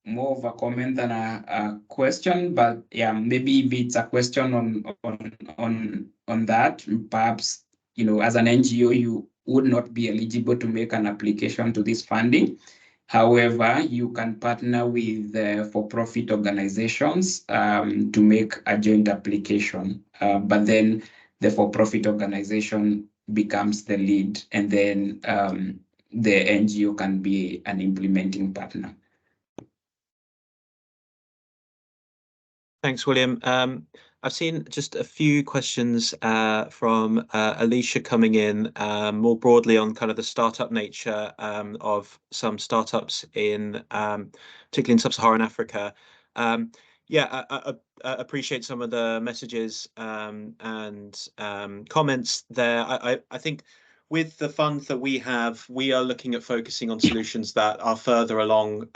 more of a comment than a question, but yeah, maybe if it's a question on that, perhaps as an NGO you would not be eligible to make an application to this funding. However, you can partner with for-profit organizations to make a joint application, but then the for-profit organization becomes the lead, and then the NGO can be an implementing partner. Thanks, William. I've seen just a few questions from Alicia coming in more broadly on kind of the startup nature of some startups in particularly in sub-Saharan Africa. Yeah, I appreciate some of the messages and comments there. I think with the fund that we have, we are looking at focusing on solutions that are further along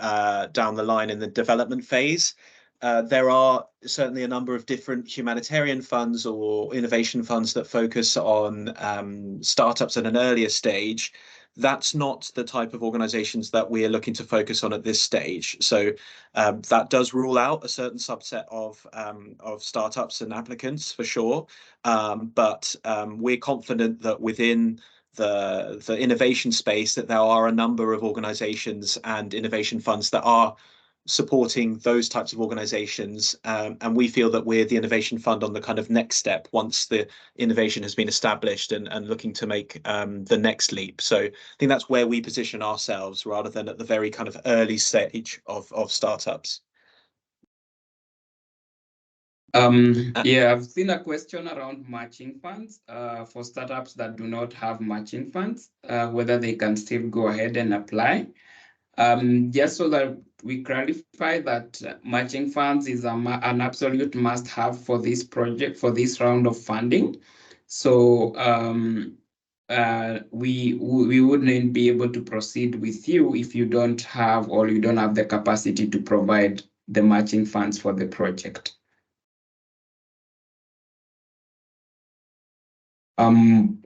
down the line in the development phase. There are certainly a number of different humanitarian funds or innovation funds that focus on startups at an earlier stage. That's not the type of organizations that we are looking to focus on at this stage. So that does rule out a certain subset of startups and applicants for sure. But we're confident that within the innovation space that there are a number of organizations and innovation funds that are supporting those types of organizations, and we feel that we're the innovation fund on the kind of next step once the innovation has been established and looking to make the next leap. So I think that's where we position ourselves rather than at the very kind of early stage of startups. Yeah, I've seen a question around matching funds for startups that do not have matching funds, whether they can still go ahead and apply. Just so that we clarify that matching funds is an absolute must-have for this project, for this round of funding. So we wouldn't be able to proceed with you if you don't have, or you don't have the capacity to provide the matching funds for the project.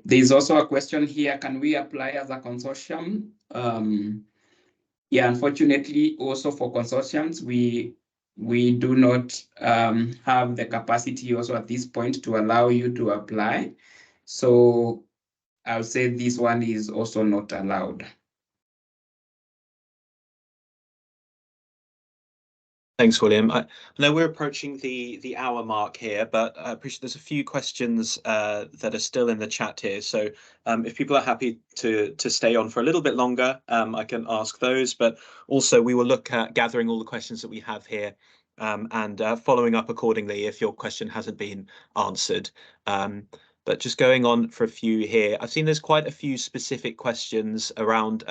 There's also a question here, can we apply as a consortium? Yeah, unfortunately, also for consortiums, we do not have the capacity also at this point to allow you to apply. So I would say this one is also not allowed. Thanks, William. I know we're approaching the hour mark here, but I appreciate there's a few questions that are still in the chat here. So if people are happy to stay on for a little bit longer, I can ask those. But also we will look at gathering all the questions that we have here and following up accordingly if your question hasn't been answered. But just going on for a few here, I've seen there's quite a few specific questions around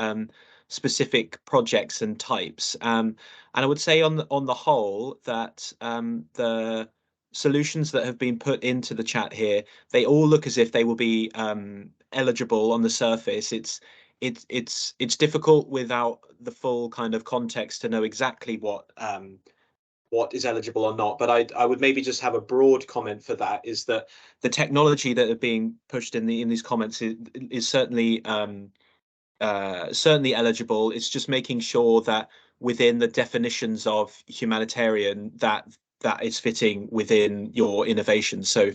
specific projects and types. And I would say on the whole that the solutions that have been put into the chat here, they all look as if they will be eligible on the surface. It's difficult without the full kind of context to know exactly what is eligible or not. But I would maybe just have a broad comment for that, is that the technology that are being pushed in these comments is certainly certainly eligible. It's just making sure that within the definitions of humanitarian that is fitting within your innovation. So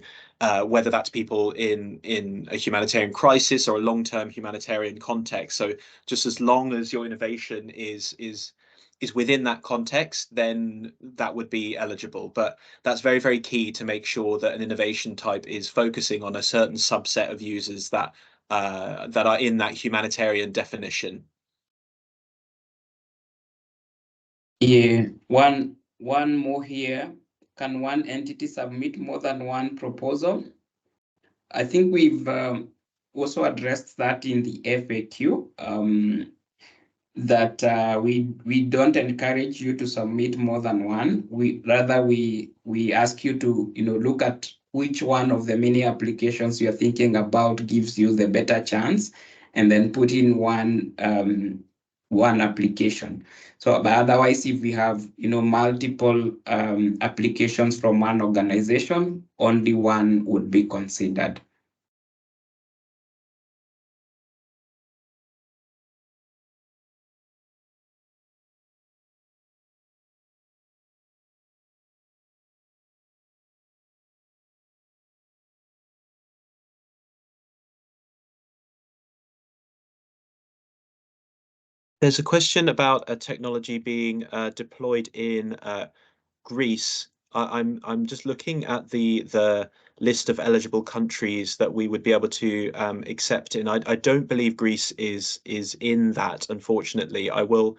whether that's people in a humanitarian crisis or a long-term humanitarian context. So just as long as your innovation is within that context, then that would be eligible. But that's very, very key to make sure that an innovation type is focusing on a certain subset of users that are in that humanitarian definition. Yeah, one more here. Can one entity submit more than one proposal? I think we've also addressed that in the FAQ. That we don't encourage you to submit more than one. We ask you to look at which one of the many applications you're thinking about gives you the better chance, and then put in one application. So, but otherwise, if we have multiple applications from one organization, only one would be considered. There's a question about a technology being deployed in Greece. I'm just looking at the list of eligible countries that we would be able to accept in. I don't believe Greece is in that, unfortunately. I will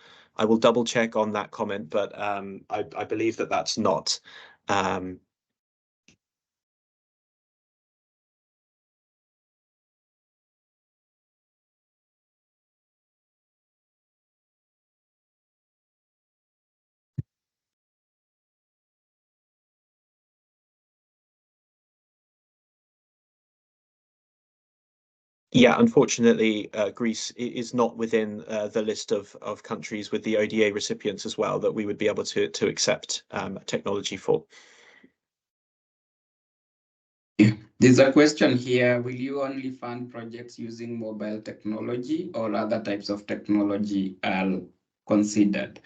double check on that comment, but I believe that that's not. Yeah, unfortunately, Greece is not within the list of countries with the ODA recipients as well that we would be able to accept technology for. There's a question here. Will you only fund projects using mobile technology, or other types of technology are considered?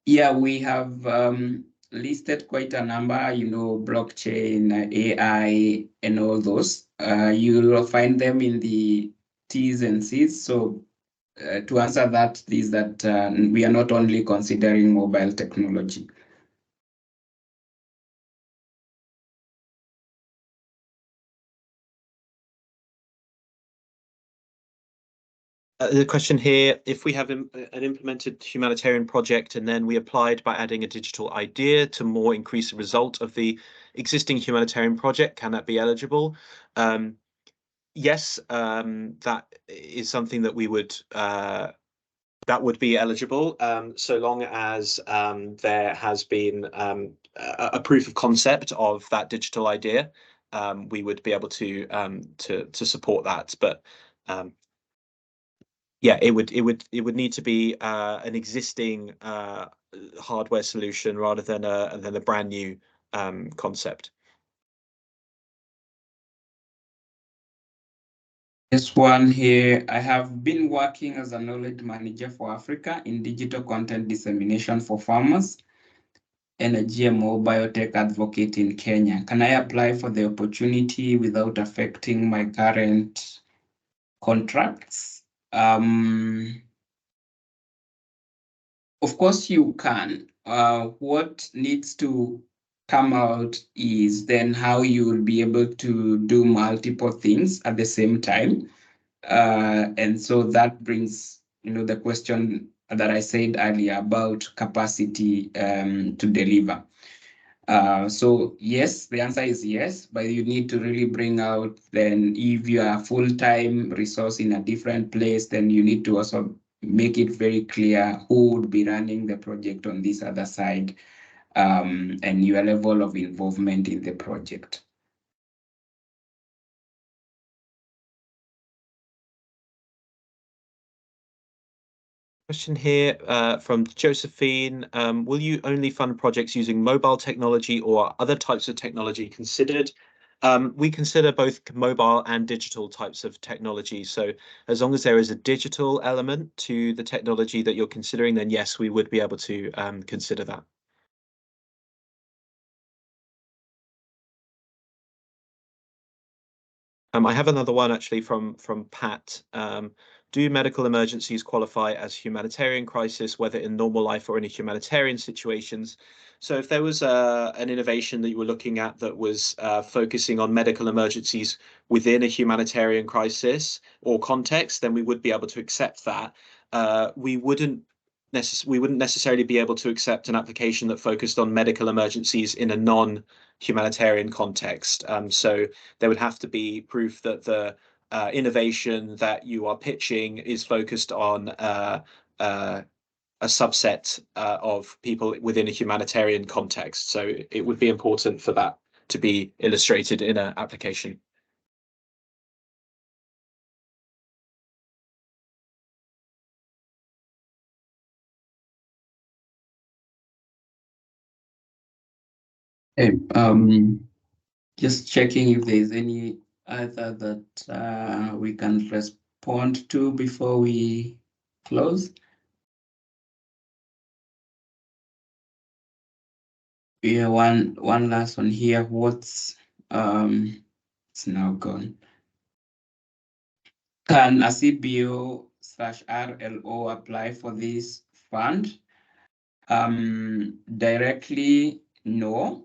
Yeah, we have listed quite a number, blockchain, AI, and all those. You will find them in the T's and C's. So to answer that is that we are not only considering mobile technology. The question here, if we have an implemented humanitarian project and then we applied by adding a digital idea to more increase the result of the existing humanitarian project, can that be eligible? Yes, that is something that we would that would be eligible, so long as there has been a proof of concept of that digital idea. We would be able to support that, but Yeah, it would need to be an existing hardware solution rather than a brand new concept. This one here, I have been working as a knowledge manager for Africa in digital content dissemination for farmers and a GMO biotech advocate in Kenya. Can I apply for the opportunity without affecting my current contracts? Of course you can. What needs to come out is then how you will be able to do multiple things at the same time. And so that brings, the question that I said earlier about capacity to deliver. So yes, the answer is yes, but you need to really bring out then if you are full-time resource in a different place, then you need to also make it very clear who would be running the project on this other side, and your level of involvement in the project. Question here from Josephine. Will you only fund projects using mobile technology or are other types of technology considered? We consider both mobile and digital types of technology. So as long as there is a digital element to the technology that you're considering, then yes, we would be able to consider that. I have another one actually from Pat. Do medical emergencies qualify as humanitarian crisis, whether in normal life or in a humanitarian situations? So if there was an innovation that you were looking at that was focusing on medical emergencies within a humanitarian crisis or context, then we would be able to accept that. We wouldn't necessarily be able to accept an application that focused on medical emergencies in a non-humanitarian context. So there would have to be proof that the innovation that you are pitching is focused on a subset of people within a humanitarian context. So it would be important for that to be illustrated in an application. Hey, just checking if there's any other that we can respond to before we close. Yeah, one last one here. What's it's now gone. Can a CBO/RLO apply for this fund? Directly, no.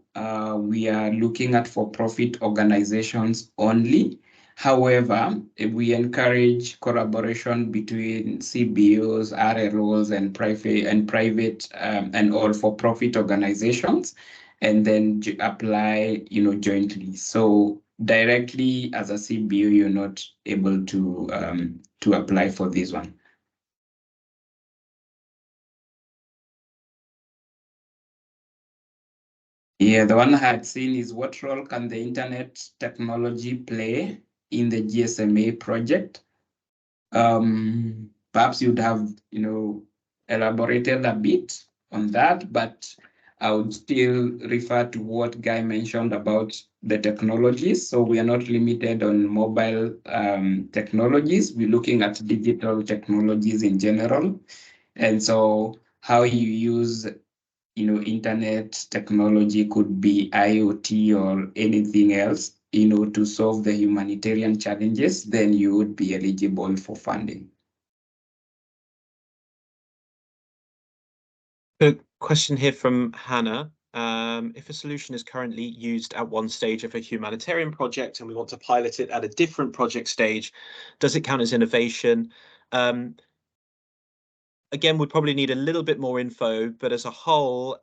We are looking at for-profit organizations only. However, we encourage collaboration between CBOs, RLOs, and private and all for-profit organizations, and then apply, jointly. So directly as a CBO, you're not able to apply for this one. Yeah, the one I had seen is what role can the internet technology play in the GSMA project? Perhaps you'd have, elaborated a bit on that, but I would still refer to what Guy mentioned about the technologies. So we are not limited on mobile technologies. We're looking at digital technologies in general. And so how you use internet technology could be IoT or anything else, to solve the humanitarian challenges, then you would be eligible for funding. A question here from Hannah. If a solution is currently used at one stage of a humanitarian project and we want to pilot it at a different project stage, does it count as innovation? Again, we'd probably need a little bit more info, but as a whole,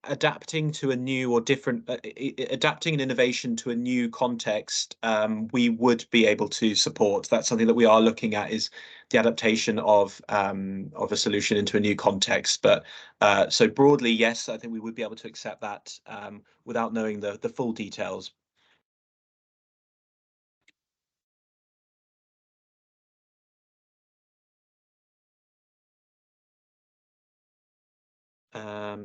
adapting to a new or different, adapting an innovation to a new context, we would be able to support. That's something that we are looking at, is the adaptation of a solution into a new context. But so broadly, yes, I think we would be able to accept that without knowing the full details. I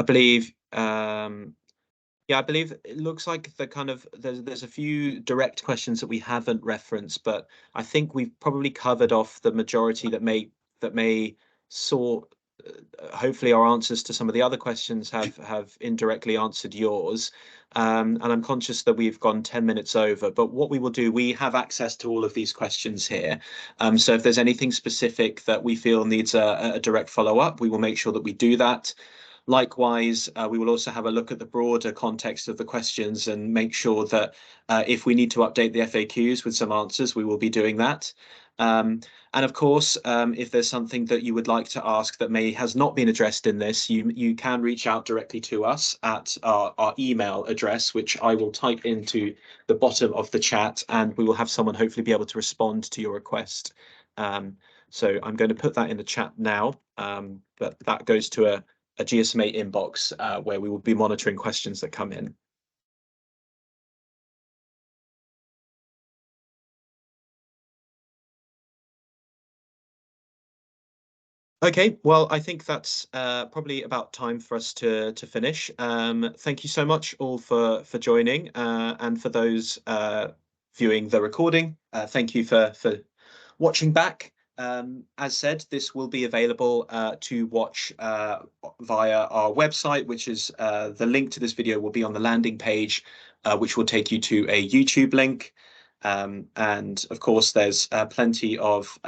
believe, yeah, I believe it looks like the kind of there's a few direct questions that we haven't referenced, but I think we've probably covered off the majority that may sort. Hopefully, our answers to some of the other questions have indirectly answered yours. And I'm conscious that we've gone 10 minutes over, but what we will do, we have access to all of these questions here. So if there's anything specific that we feel needs a direct follow-up, we will make sure that we do that. Likewise, we will also have a look at the broader context of the questions and make sure that if we need to update the FAQs with some answers, we will be doing that. And of course, if there's something that you would like to ask that has not been addressed in this, you can reach out directly to us at our email address, which I will type into the bottom of the chat, and we will have someone hopefully be able to respond to your request. So I'm going to put that in the chat now, but that goes to a GSMA inbox where we will be monitoring questions that come in. Okay, well, I think that's probably about time for us to finish. Thank you so much all for joining, and for those viewing the recording, thank you for watching back. As said, this will be available to watch via our website, which is the link to this video will be on the landing page, which will take you to a YouTube link. And of course, there's plenty of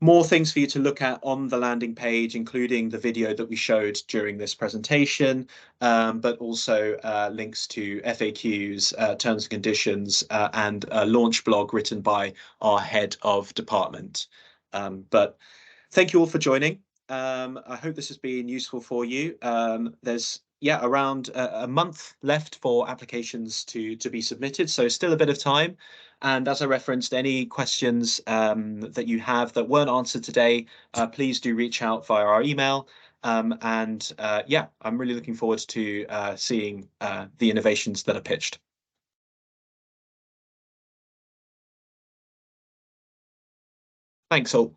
more things for you to look at on the landing page, including the video that we showed during this presentation, but also links to FAQs, terms and conditions, and a launch blog written by our head of department. But thank you all for joining. I hope this has been useful for you. There's around a month left for applications to be submitted, so still a bit of time. And as I referenced, any questions that you have that weren't answered today, please do reach out via our email. I'm really looking forward to seeing the innovations that are pitched. Thanks all.